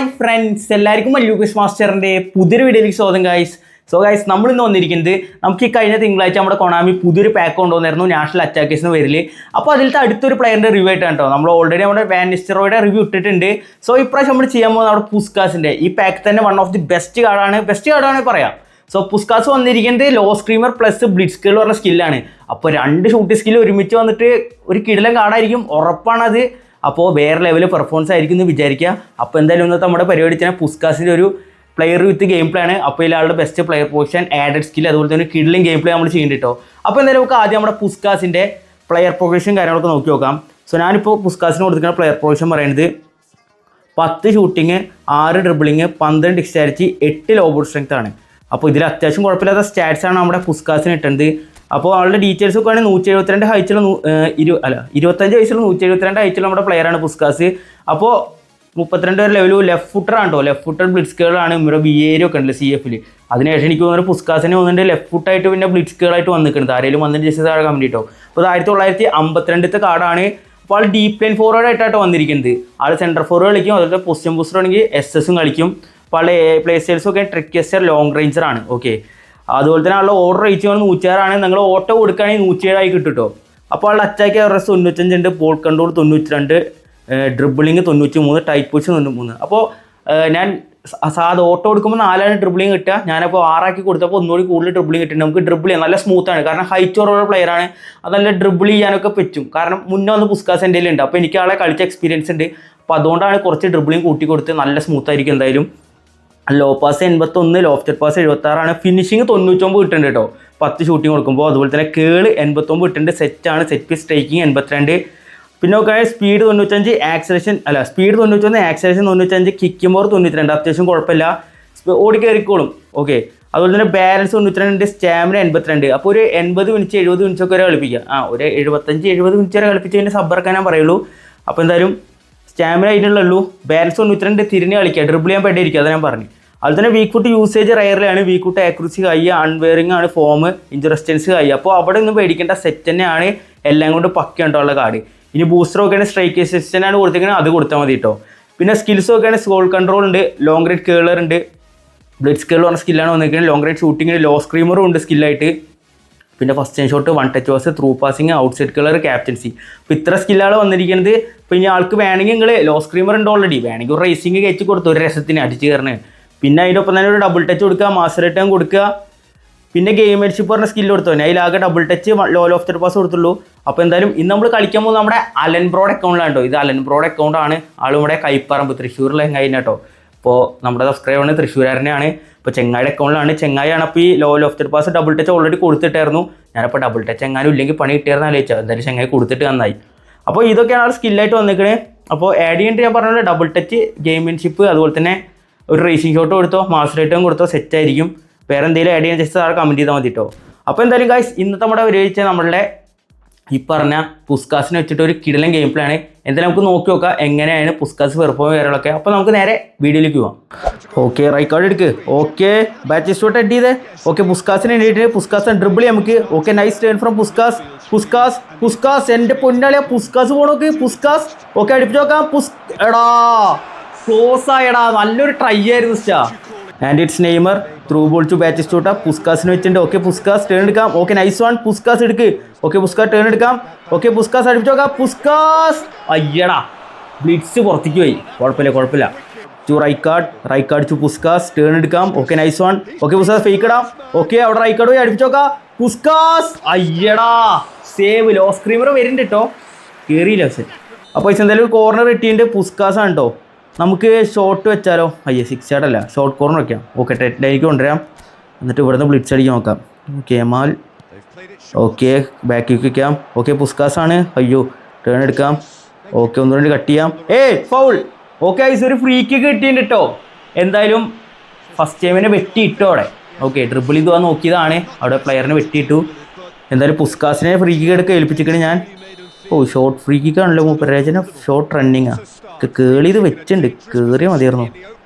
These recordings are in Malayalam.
ഹായ് ഫ്രണ്ട്സ്, എല്ലാവർക്കും ലൂക്കസ് മാസ്റ്ററിൻ്റെ പുതിയൊരു വീഡിയോയിലേക്ക് സ്വാഗതം ഗൈസ്. ഗൈസ് നമ്മൾ ഇന്ന് വന്നിരിക്കുന്നത് നമുക്ക് ഈ കഴിഞ്ഞ തിങ്കളാഴ്ച നമ്മുടെ കൊണാമി പുതിയൊരു പാക്ക് കൊണ്ടുവന്നായിരുന്നു നാഷണൽ അറ്റാക്കേഴ്സ് എന്ന പേരിൽ. അപ്പോൾ അതിലത്തെ അടുത്തൊരു പ്ലെയറിൻ്റെ റിവ്യൂ ആയിട്ടാണ് കേട്ടോ. നമ്മൾ ഓൾറെഡി നമ്മുടെ വാൻ നിസ്റ്ററോയുടെ റിവ്യൂ ഇട്ടിട്ടുണ്ട്. ഇപ്രാവശ്യം നമ്മൾ ചെയ്യാൻ പോകുന്നത് നമ്മുടെ പുസ്കാസിൻ്റെ ഈ പാക്ക് തന്നെ വൺ ഓഫ് ദി ബെസ്റ്റ് കാർഡാണ് പറയാം. പുസ്കാസ് വന്നിരിക്കുന്നത് low screamer plus blitz skill പറഞ്ഞ സ്കില്ലാണ്. അപ്പോൾ രണ്ട് ഷൂട്ട് സ്കില്ല് ഒരുമിച്ച് വന്നിട്ട് ഒരു കിടിലൻ കാർഡായിരിക്കും, ഉറപ്പാണത്. അപ്പോൾ വേറെ ലെവൽ പെർഫോമൻസ് ആയിരിക്കും എന്ന് വിചാരിക്കുക. അപ്പോൾ എന്തായാലും ഇന്നത്തെ നമ്മുടെ പരിപാടി വെച്ചാൽ പുസ്കാസിൻ്റെ ഒരു പ്ലെയർ വിത്ത് ഗെയിം പ്ലേ ആണ്. അപ്പോൾ ഇതിലാളുടെ best player position, added skill, അതുപോലെ തന്നെ കിഡിലും ഗെയിം പ്ലേ നമ്മൾ ചെയ്യുന്നുണ്ട് കേട്ടോ. അപ്പോൾ എന്തായാലും നമുക്ക് ആദ്യം നമ്മുടെ പുസ്കാസിൻ്റെ പ്ലെയർ പ്രൊഗ്രഷൻ കാര്യങ്ങളൊക്കെ നോക്കി നോക്കാം. ഞാനിപ്പോൾ പുസ്കാസിന് കൊടുത്തിരിക്കുന്ന പ്ലെയർ പ്രൊഗ്രഷൻ പറയുന്നത് 10 shooting, 6 dribbling, 12 discharge, 8 low ball strength ആണ്. അപ്പോൾ ഇതിൽ അത്യാവശ്യം കുഴപ്പമില്ലാത്ത സ്റ്റാറ്റ്സാണ് നമ്മുടെ പുസ്കാസിന് ഇട്ടുന്നത്. അപ്പോൾ അവളുടെ ഡീറ്റെയിൽസ് ഒക്കെ ആണെങ്കിൽ 172 ഹൈറ്റിൽ 25 വയസ്സിൽ 172 ഹൈറ്റിൽ നമ്മുടെ പ്ലെയറാണ് പുസ്കാസ്. അപ്പോൾ 32 വരെ ലെവലും ലെഫ്റ്റ് ഫുട്ടറാണ് കേട്ടോ. ലെഫ്റ്റ് ഫുട്ടർ ബ്ലിറ്റ്സ് കേളാണ്. ഇവിടെ BA ഒക്കെ ഉണ്ടല്ലോ CFൽ. അതിനുശേഷം എനിക്ക് തോന്നുന്നത് പുസ്കാസിനെ വന്നിട്ട് ലെഫ്റ്റ് ഫുട്ടായിട്ട് പിന്നെ ബ്ലിറ്റ്സ് കേളായിട്ട് വന്നിരിക്കുന്നത്. ആരെങ്കിലും വന്നിട്ട് ജസ്റ്റ് താഴെ കമൻറ്റ് കേട്ടോ. അപ്പോൾ 1952 കാർഡാണ്. അപ്പോൾ ആൾ ഡീപ്പ് ലൈൻ ഫോർവേഡ് ആയിട്ടാണ് വന്നിരിക്കുന്നത്. ആൾ സെൻറ്റർ ഫോർവേഡ് കളിക്കും, അതുപോലെ പൊസിഷൻ ബൂസ്റ്റർ ആണെങ്കിൽ SS കളിക്കും. അപ്പോൾ ആൾ പ്ലേ സ്റ്റൈൽസൊക്കെ ട്രിക്കസ്റ്റർ ലോങ് റേഞ്ചറാണ്. ഓക്കെ, അതുപോലെ തന്നെ ആളുടെ ഓർഡർ റേറ്റ് 106 നിങ്ങൾ ഓട്ടോ കൊടുക്കുകയാണെങ്കിൽ 107 കിട്ടും കേട്ടോ. അപ്പോൾ ആളുടെ അറ്റാക്ക് അവരുടെ 95 ഉണ്ട്, ball control 92, dribbling 93, tight push 93. അപ്പോൾ ഞാൻ സാധാ ഓട്ടോ കൊടുക്കുമ്പോൾ 4 ഡ്രിബിളിങ് കിട്ടുക. ഞാനപ്പോൾ 6 കൊടുത്തപ്പോൾ ഒന്നുകൂടി കൂടുതൽ ഡ്രിബിളിങ് കിട്ടുന്നുണ്ട്. നമുക്ക് ഡ്രിബിൾ ചെയ്യാം, നല്ല സ്മൂത്താണ്. കാരണം ഹൈറ്റ് കുറവുള്ള പ്ലെയറാണ്, അത് നല്ല ഡ്രിബിൾ ചെയ്യാനൊക്കെ പറ്റും. കാരണം മുന്നേ വന്ന് പുസ്കാസ് എൻ്റെ ഉണ്ട്. അപ്പോൾ എനിക്ക് ആളെ കളിച്ച എക്സ്പീരിയൻസ് ഉണ്ട്. അപ്പോൾ അതുകൊണ്ടാണ് കുറച്ച് ഡ്രിബിളിങ് കൂട്ടി കൊടുത്ത് നല്ല സ്മൂത്തായിരിക്കും എന്തായാലും. Low pass 81, lofted pass 76, finishing 99 കിട്ടുന്നുണ്ട് കേട്ടോ 10 ഷൂട്ടിങ് കൊടുക്കുമ്പോൾ. അതുപോലെ തന്നെ കേള് 89 കിട്ടുന്നുണ്ട്, സെറ്റാണ്. സെറ്റ് പീസ് സ്ട്രൈക്കിങ് 82, പിന്നെ നോക്കുകയാണെങ്കിൽ speed 95, speed 91, acceleration 95, kicking power 92, അത്യാവശ്യം കുഴപ്പമില്ല, ഓടി കയറിക്കോളും. ഓക്കെ, അതുപോലെ തന്നെ ബാലൻസ് 92, സ്റ്റാമിന 82. അപ്പോൾ ഒരു 80 മിനിറ്റ് 70 മിനിറ്റ് ഒക്കെ വരെ കളിപ്പിക്കുക. ഒരു 75-70 മിനിറ്റ് വരെ കളിപ്പിച്ച് കഴിഞ്ഞാൽ സബ്ബറക്കാൻ ഞാൻ പറയുള്ളൂ. അപ്പോൾ എന്തായാലും സ്റ്റാമിന അതിനുള്ളൂ. ബാലൻസ് 92, തിരിഞ്ഞ് കളിക്കുക, ഡ്രിബിൾ ചെയ്യാൻ പേടിയിരിക്കുക, അത് ഞാൻ പറഞ്ഞു. അതുപോലെ തന്നെ വീക്ക് ഫുട്ട് യൂസേജ് റയറിലാണ്. Weak foot accuracy high, unwavering ആണ്, ഫോം, ഇഞ്ചറസ്റ്റൻസ് ഹൈ. അപ്പോൾ അവിടെ ഒന്നും പേടിക്കേണ്ട, സെറ്റ് തന്നെയാണ്, എല്ലാം കൊണ്ട് പക്കയുണ്ടുള്ള കാർഡ്. ഇനി ബൂസ്റ്റർ ഒക്കെയാണ് സ്ട്രൈക്ക് അസിസ്റ്റൻ്റ് ആണ് കൊടുത്തിരിക്കുന്നത്, അത് കൊടുത്താൽ മതി കേട്ടോ. പിന്നെ സ്കിൽസ് ഒക്കെയാണ് സ്കോൾ കൺട്രോൾ ഉണ്ട്, ലോങ് റേറ്റ് കേളർ ഉണ്ട്, ബ്ലിറ്റ്സ് കേൾ പറഞ്ഞ സ്കില്ലാണ് വന്നിരിക്കുന്നത്. ലോങ് റേറ്റ് ഷൂട്ടിങ്ങിന് ലോ സ്ക്രീമറും ഉണ്ട് സ്കില്ലായിട്ട്. പിന്നെ first time shot, 1 touch pass, through passing, out side colour, captaincy. അപ്പോൾ ഇത്ര സ്കില്ലാണ് വന്നിരിക്കുന്നത്. അപ്പോൾ ഇനി ആൾക്ക് വേണമെങ്കിൽ നിങ്ങൾ ലോ സ്ക്രീമർ ഉണ്ട് ഓൾറെഡി, വേണമെങ്കിൽ ഒരു റേസിംഗ് കയറ്റി കൊടുത്തു, ഒരു രസത്തിന് അടിച്ച് കയറണേ. പിന്നെ അതിൻ്റെ ഒപ്പം തന്നെ ഒരു ഡബിൾ ടച്ച് കൊടുക്കുക, മാസ്റ്റർ റിട്ടേൺ കൊടുക്കുക, പിന്നെ ഗെയിംമെൻഷിപ്പ് പറഞ്ഞ സ്കില്ല് കൊടുത്തു. അതിലാകെ double touch, low lofted pass കൊടുത്തുള്ളൂ. അപ്പോൾ എന്തായാലും ഇന്ന് നമ്മൾ കളിക്കാൻ പോകുന്നത് നമ്മുടെ അലൻ ബ്രോഡ് അക്കൗണ്ടിലാണ് കേട്ടോ. ഇത് അലൻ ബ്രോഡ് അക്കൗണ്ടാണ്. ആളും ഇവിടെ കൈപ്പറമ്പ് തൃശ്ശൂരിലെ ചെങ്ങായിനെ കേട്ടോ. അപ്പോൾ നമ്മുടെ സബ്സ്ക്രൈബറാണ്, തൃശ്ശൂരാരനെയാണ്. ഇപ്പോൾ ചെങ്ങായിയുടെ അക്കൗണ്ടിലാണ്, ചെങ്ങായിയാണ്. അപ്പോൾ ഈ low lofted pass double touch already കൊടുത്തിട്ടായിരുന്നു. ഞാനപ്പോൾ ഡബിൾ ടച്ച് എങ്ങാനും ഇല്ലെങ്കിൽ പണി കിട്ടിയായിരുന്നു ആലോചിച്ചാൽ, എന്തായാലും ചെങ്ങായി കൊടുത്തിട്ട് നന്നായി. അപ്പോൾ ഇതൊക്കെയാണ് ആൾ സ്കില്ലായിട്ട് വന്നിരിക്കണേ. അപ്പോൾ ആഡ് ചെയ്യേണ്ടത് ഞാൻ പറഞ്ഞത് ഡബിൾ ടച്ച്, ഗെയിംമെൻഷിപ്പ്, അതുപോലെ തന്നെ ഒരു റേസിംഗ് ഷോട്ട് കൊടുത്തോ, മാസ്റ്റർ റിട്ടേൺ കൊടുത്തോ, സെറ്റായിരിക്കും. വേറെ എന്തെങ്കിലും ആഡ് ചെയ്യാൻ ജസ്റ്റ് ആൾ കമൻറ്റ് ചെയ്താൽ മതി കേട്ടോ. അപ്പോൾ എന്തായാലും ഗൈസ് ഇന്നത്തെ നമ്മുടെ ഉപയോഗിച്ച് നമ്മളുടെ ഈ പറഞ്ഞ പുസ്കാസിനെ വെച്ചിട്ട് ഒരു കിടിലൻ ഗെയിം പ്ലേ ആണ്. എന്തായാലും നമുക്ക് നോക്കി നോക്കാം എങ്ങനെയാണ് പുസ്കാസ് പെർഫോം ചെയ്യാറുള്ളതൊക്കെ. അപ്പോൾ നമുക്ക് നേരെ വീഡിയോയിലേക്ക് പോകാം. ഓക്കെ, റൈറ്റ് കാർഡ് എടുക്ക്. ഓക്കെ, ബാച്ച് ഷോട്ട് എഡ് ചെയ്ത്. ഓക്കെ, പുസ്കാസിനെ എണ്ണിയിട്ട് പുസ്കാസ് ഡ്രിബിൾ നമുക്ക്. Okay, nice turn from Puskas എൻ്റെ പൊന്നാളിയാ, പുസ്കാസ് പോണോക്ക്, പുസ്കാസ്. ഓക്കെ, അടുപ്പിച്ച് നോക്കാം. എടാ ക്ലോസ് ആയടാ, നല്ലൊരു ട്രൈ ആയിരുന്നു സ്റ്റാ. And it's Neymar through ball to ബാച്ച് ഷൂട്ട. പുസ്കാസിന് വെച്ചിട്ടുണ്ട്. ഓക്കെ, പുസ്കാസ് ടേൺ എടുക്കാം. ഓക്കെ, നൈസ് വൺ, പുസ്കാസ് എടുക്ക്. ഓക്കെ, പുസ്കാസ് ടേൺ എടുക്കാം. ഓക്കെ, പുസ്കാസ് അടുപ്പിച്ച് നോക്കാം. പുസ്കാസ് അയ്യടാ, ബ്ലിറ്റ്സ് പുറത്തേക്ക് പോയി. കുഴപ്പമില്ല. To right card to Puskas, turn എടുക്കാം. Okay, nice one. Okay, Puskas fake ഇടാം. ഓക്കെ, അവിടെ റൈറ്റ് കാർഡ് പോയി അടുപ്പിച്ച് നോക്കാം. പുസ്കാസ് അയ്യടാ, സേവ്. ലോ സ്ക്രീമർ വരുന്നുണ്ട് കേട്ടോ, കയറിയില്ല പക്ഷേ. അപ്പോൾ എന്തായാലും ഒരു കോർണർ കിട്ടിയിട്ടുണ്ട്, പുസ്കാസ് ആണ് കേട്ടോ. നമുക്ക് ഷോട്ട് വെച്ചാലോ? 6 ഷോട്ടല്ല, ഷോർട്ട് കോർണർ വയ്ക്കാം. ഓക്കെ, ടെറ്റിലേക്ക് കൊണ്ടുവരാം. എന്നിട്ട് ഇവിടുന്ന് ബ്ലിറ്റ്സ് അടിക്കാൻ നോക്കാം. കെമാൽ. ഓക്കെ, ബാക്ക് വയ്ക്കാം. ഓക്കെ, പുസ്കാസ് ആണ്. അയ്യോ, ടേൺ എടുക്കാം. ഓക്കെ, ഒന്നുകൂടി കട്ട് ചെയ്യാം. ഫൗൾ. ഓക്കെ, ഐസ് ഒരു ഫ്രീ കിക്ക് കിട്ടിയിട്ടുണ്ട് കേട്ടോ. എന്തായാലും ഫസ്റ്റ് ടൈമിനെ വെട്ടിയിട്ടു അവിടെ. ഓക്കെ, ഡ്രിബിൾ ചെയ്ത് പോകാൻ നോക്കിയതാണ്, അവിടെ പ്ലെയറിനെ വെട്ടിയിട്ടു. എന്തായാലും പുസ്കാസിനെ ഫ്രീ കിക്ക് എടുക്കുക ഏൽപ്പിച്ചിരിക്കണേ ഞാൻ. ഷോർട്ട് ഫ്രീ കിക്കാണല്ലോ മൂപ്പരാജന. ഷോർട്ട് റണ്ണിങ്ങാ. കേളിയത് വെച്ചിട്ടുണ്ട്, കയറിയാൽ മതിയായിരുന്നു.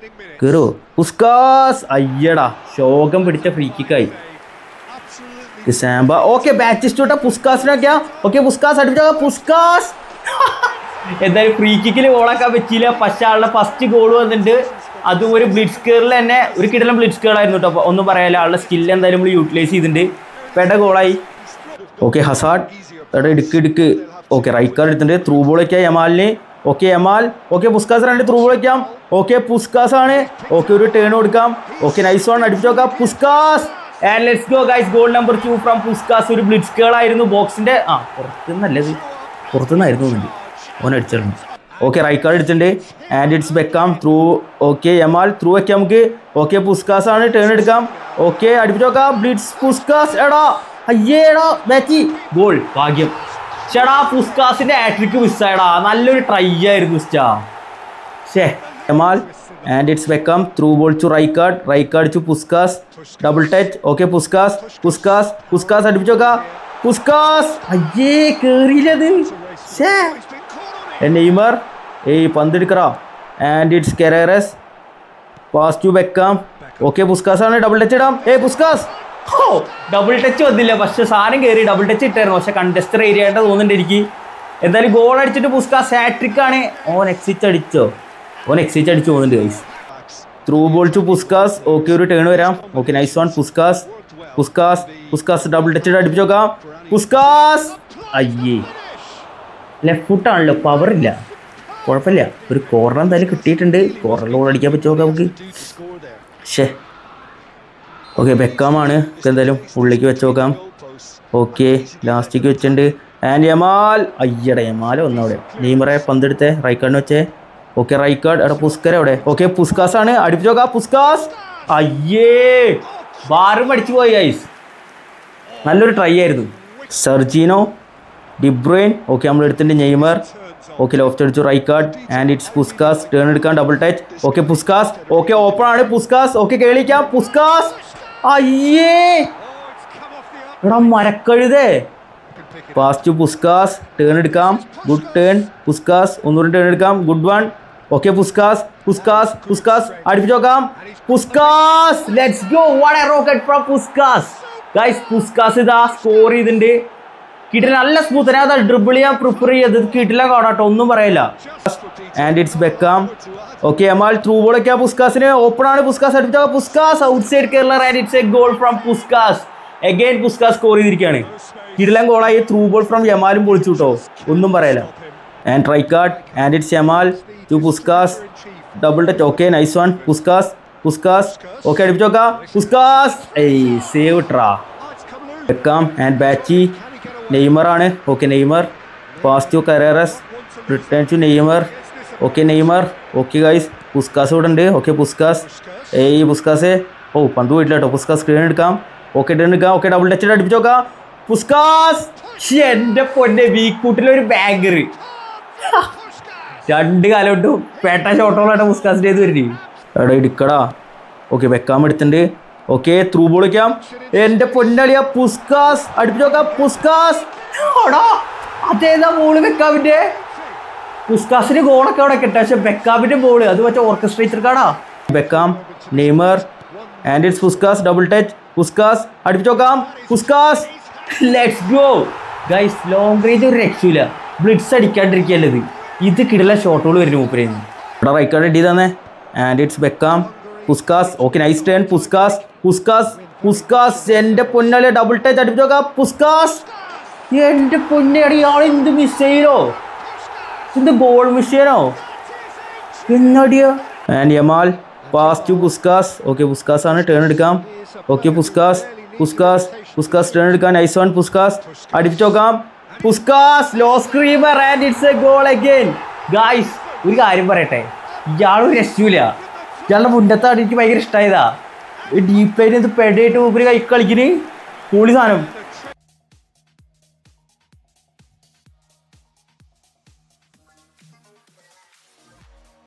കയറുമോ പുസ്കാസ്? അയ്യടാ, ശോകം പിടിച്ച ഫ്രീ കിക്കായി സാമ്പ. ഓക്കെ, ബാച്ച് ഷൂട്ടാ പുസ്കാസിനൊക്കെയാ. ഓക്കെ, പുസ്കാസ് അടുപ്പിച്ച പുസ്കാസ്. എന്തായാലും ഫ്രീ കിക്കിൽ ഗോളാക്കാൻ പറ്റിയില്ല. പക്ഷെ ആളുടെ ഫസ്റ്റ് ഗോൾ വന്നിട്ടുണ്ട്. അതും ഒരു ബ്ലിറ്റ്സ് കെയറിൽ തന്നെ ഒരു കിടലം ബ്ലിറ്റ്സ് കെയറായിരുന്നു കേട്ടോ. അപ്പോൾ ഒന്നും പറയാനില്ല, ആളുടെ സ്കില്ല് എന്തായാലും നമ്മൾ യൂട്ടിലൈസ് ചെയ്തിട്ടുണ്ട്. പെട ഗോളായി. ഓക്കെ ഹസാഡ് എടാ ഇടുക്ക്. ഓക്കെ റൈറ്റ് കാർഡ് എടുത്തിട്ടുണ്ട്. ത്രൂ ബോൾ വയ്ക്കാം യമാലിന്. Okay Yamal. ഓക്കെ പുസ്കാസ് രണ്ട് ത്രൂ ബോൾ വയ്ക്കാം. ഓക്കെ പുസ്കാസ് ആണ്. ഓക്കെ ഒരു ടേൺ കൊടുക്കാം. ഓക്കെ നൈസ് വൺ അടിപ്പിച്ച് നോക്കാം Puskas. And let's go guys, goal number 2 from Puskas. ഒരു ബ്ലിറ്റ്സ് കേളായിരുന്നു ബോക്സിൻ്റെ പുറത്തുനിന്നല്ലത്, പുറത്തുനിന്നായിരുന്നു ഓൻ അടിച്ചിരുന്നു. ഓക്കെ റൈറ്റ് കാർഡ് എടുത്തിട്ടുണ്ട്. And it's Beckham through. Okay Yamal through വയ്ക്കാം നമുക്ക്. ഓക്കെ പുസ്കാസ് ആണ്, ടേൺ എടുക്കാം. ഓക്കെ അടിപ്പിച്ച് നോക്കാം ബ്ലിറ്റ്സ് പുസ്കാസ്. എടാ അയ്യേടാ ബാറ്റി ഗോൾ ഭാഗ്യം. ചേടാ പുസ്കാസിൻ്റെ ആട്രിക്ക് മിസ്സായടാ, നല്ലൊരു ട്രൈ ആയിരുന്നു Yamal. And it's Beckham through ball to right card to Puskas. Double touch. Okay Puskas അടിപ്പിച്ച് നോക്കാം പുസ്കാസ്. അയ്യേ കേറിയില്ലത്. നെയ്മർ പന്തെടുക്കറ. And it's Carreras pass to Beckham. Okay Puskas ആണ്, ഡബിൾ ടച്ച് ഇടാം. പുസ്കാസ് ഡബിൾ ടച്ച് വന്നില്ല, പക്ഷെ സാധനം കയറി. ഡബിൾ ടച്ച് ഇട്ടായിരുന്നു, പക്ഷെ കണ്ടസ്റ്റർ ഏരിയ ആയിട്ട് തോന്നുന്നുണ്ട് എനിക്ക്. എന്തായാലും ഗോൾ അടിച്ചിട്ട് പുസ്കാസ് ഹാട്രിക് ആണ്. ഓൻ എക്സിറ്റ് അടിച്ചു പോകുന്നുണ്ട് guys. Through ball to Puskas. Okay ഒരു ടേൺ വരാം. Okay nice one Puskas double touch അടിപ്പിച്ച് നോക്കാം പുസ്കാസ്. അയ്യേ ലെഫ്റ്റ് ഫുട്ടാണല്ലോ, പവറില്ല. കുഴപ്പമില്ല, ഒരു കോർണർ എന്തായാലും കിട്ടിയിട്ടുണ്ട്. കോർണറിൽ ഗോൾ അടിക്കാൻ പറ്റുമോ നമുക്ക്? ഓക്കെ ബെക്കാമാണ്. എന്തായാലും ഉള്ളിലേക്ക് വെച്ച് നോക്കാം. ഓക്കെ ലാസ്റ്റിക്ക് വെച്ചിട്ടുണ്ട്. And Yamal. അയ്യട യമാൽ ഒന്നവിടെ. നെയ്മറെ പന്തെടുത്തേ റൈറ്റ് കാർഡിന് വെച്ചേ. ഓക്കെ റൈറ്റ് കാർഡ് എടാ പുസ്കര അവിടെ. ഓക്കെ പുസ്കാസ് ആണ്, അടിപ്പിച്ച് നോക്കാം പുസ്കാസ്. അയ്യേ ബാറും അടിച്ചു പോയി ഗൈസ്, നല്ലൊരു ട്രൈ ആയിരുന്നു. Serginho De Bruyne. ഓക്കെ നമ്മൾ എടുത്തിട്ടുണ്ട് നെയ്മർ. ഓക്കെ ലെഫ്റ്റ് അടിച്ചു right card. And it's Puskas, turn എടുക്കാം double touch. Okay Puskas. Okay open ആണ് പുസ്കാസ്. ഓക്കെ കേളിക്കാം പുസ്കാസ്. അയ്യേ എടാ മരക്കഴുതേ. പാസ് ടു പുസ്കാസ്, ടേൺ എടുക്കാം. Good turn Puskas. ഒന്നുകൂടി ടേൺ എടുക്കാം. Good one. ഓക്കെ പുസ്കാസ് അടിപ്പിച്ച് നോക്കാം Puskas. Let's go, what a rocket from Puskas guys. Puskas ഇതാ സ്കോർ ചെയ്തിട്ടുണ്ട്. കിട്ടില്ല, നല്ല സ്മൂത്ത്. ഞാൻ അത് ഡ്രിബിൾ ചെയ്യാൻ പ്രിഫർ ചെയ്തത്, കിട്ടില്ല കാണാട്ടോ, ഒന്നും പറയില്ല. And it's Beckham. Okay Yamal through ball ഒക്കെ പുസ്കാസിന്. ഓപ്പൺ ആണ് പുസ്കാസ്, അടിപ്പിച്ച Puskas outside curler. And it's a goal from Puskas. Again Puskas score ചെയ്തിരിക്കുകയാണ്. കിടിലൻ ഗോളായി. ത്രൂ ബോൾ ഫ്രം യമാലും പൊളിച്ചു കേട്ടോ, ഒന്നും പറയില്ല. And right card. And it's Yamal to Puskas. Double touch. Okay nice one Puskas. Okay അടിപ്പിച്ച് നോക്കാം പുസ്കാസ്. സേവ് ട്രാ. ബെക്കാം ആൻഡ് ബാച്ചി. നെയ്മറാണ്. Okay Neymar. Pass to കരേറസ്. Return to Neymar. Okay Neymar. Okay guys Puskas ഇവിടെ ഉണ്ട്. Okay Puskas. പുസ്കാസേ പന്ത് പോയിട്ടില്ല കേട്ടോ. പുസ്കാസ് സ്ക്രീൻ എടുക്കാം. ഓക്കെ ടേൺ എടുക്കാം. ഓക്കെ ഡബിൾ ടച്ച് അടിപ്പിച്ച് നോക്കാം പുസ്കാസ്. എൻ്റെ പൊന്നെ വീക്കൂട്ടിലൊരു ബാങ്കർ. 2 കാലം ഇട്ടു പേട്ട ഷോട്ടോളായിട്ട് പുസ്കാസിൻ്റെ ഇത് വരുന്നത്. എടാ ഇടുക്കടാ. ഓക്കെ ബെക്കാം എടുത്തിട്ടുണ്ട്. ഓക്കെ ത്രൂ ബോൾ വയ്ക്കാം. എൻ്റെ പൊന്നളിയ പുസ്കാസ് അടുപ്പിച്ച് നോക്കാം പുസ്കാസ്. എടാ അതേതാ ബോള് ബെക്കാമിൻ്റെ. പുസ്കാസിന് ഗോളൊക്കെ അവിടെ കിട്ടുക, പക്ഷെ ബെക്കാമിൻ്റെ ബോള് അത് മറ്റേ ഓർക്കസ്ട്രേറ്റർ കാടാ. Beckham Neymar. And it's Puskas. Double touch Puskas അടുപ്പിച്ച് നോക്കാം Puskas. Let's go guys. Long range ഒരു രക്ഷയില്ല, ബ്ലിറ്റ്സ് അടിക്കാണ്ടിരിക്കുകയല്ലത്. ഇത് കിടല ഷോട്ടുകൾ വരുന്നു മൂപ്പരേന്ന്. ഇവിടെ റൈറ്റ് കാർഡ് ഇടി തന്നെ. And it's Beckham Puskas. Okay nice turn Puskas. എൻ്റെ പൊന്നളിയ ഡബിൾ ടച്ച് അടിപ്പിച്ച് നോക്കാം പുസ്കാസ്. എൻ്റെ പൊന്നടി ആൾ എന്ത് മിസ് ചെയ്യലോ, എന്ത് ഗോൾ മിസ് ചെയ്യാനോ എന്നടിയോ. And Yamal pass to Puskas. Okay Puskas ആണ്, ടേൺ എടുക്കാം. ഓക്കെ പുസ്കാസ് ടേൺ എടുക്കാം. നൈസ് വൺ പുസ്കാസ് അടിപ്പിച്ച് നോക്കാം Puskas. Low screamer. And it's a goal again. Guys ഒരു കാര്യം പറയട്ടെ, ഇയാളൊരു രക്ഷയില്ല. ഇയാളുടെ മുന്നത്താണ് എനിക്ക് ഭയങ്കര ഇഷ്ടമായതാ. ഡീപ്പ് ലൈൻ ഇത് പെടയായിട്ട് മൂപ്പര് കൈ കളിക്കിന് പൊളി സാധനം.